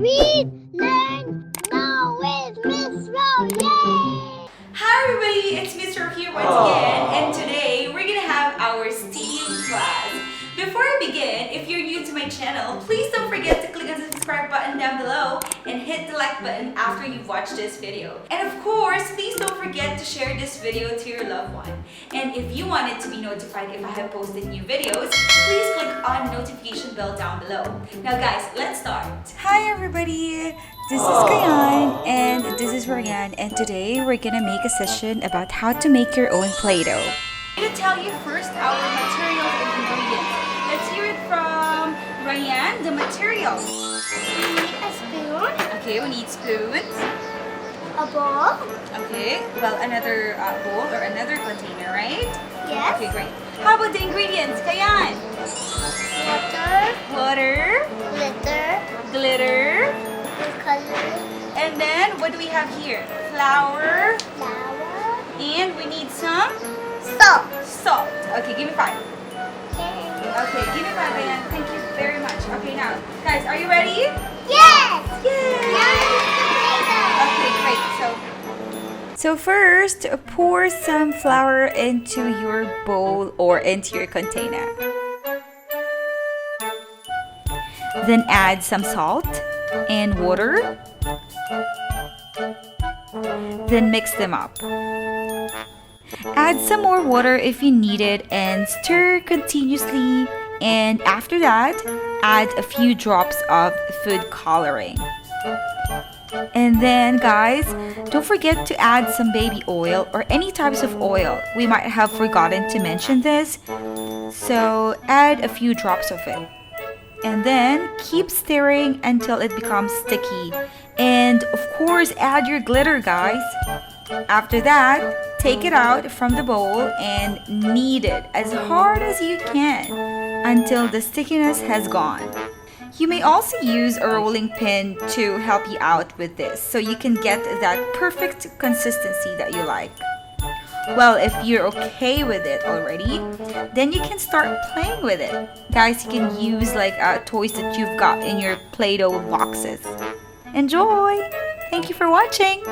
Read, learn, know with Miss Ro. Yay! Hi everybody, it's Miss Ro here once again, and today we're gonna have our STEAM class. Before I begin, if you're new to my channel, please don't forget to click on the subscribe button down below and hit the like button after you've watched this video. And of course, please don't forget to share this video to your loved one. And if you wanted to be notified if I have posted new videos, please click on the notification bell down below. Now guys, let's start. Hi everybody, this is Kayan and this is Ryan, and today we're gonna make a session about how to make your own Play-Doh. I'm gonna tell you first our materials and ingredients. Let's hear it from Ryan, the materials. We need a spoon, Okay, we need spoons. a bowl, Okay, well, another bowl or another container, right? yes, Okay, great. How about the ingredients, Kayan? water, Water, glitter, glitter, food coloring, and then what do we have here? Flour, flour, and we need some salt. salt. Okay, give me 5. Okay. Okay, give me 5, Kayan. Thank you very much. Okay, now, guys, are you ready? Yes! Yay! Okay, great. So first, pour some flour into your bowl or into your container. Then add some salt and water. Then mix them up. Add some more water if you need it and stir continuously. And after that, add a few drops of food coloring. And then guys, don't forget to add some baby oil or any types of oil. We might have forgotten to mention this. So add a few drops of it. And then keep stirring until it becomes sticky. And of course, add your glitter, guys. After that, take it out from the bowl and knead it as hard as you can until the stickiness has gone. You may also use a rolling pin to help you out with this so you can get that perfect consistency that you like. Well, if you're okay with it already, then you can start playing with it. Guys, you can use like toys that you've got in your Play-Doh boxes. Enjoy! Thank you for watching!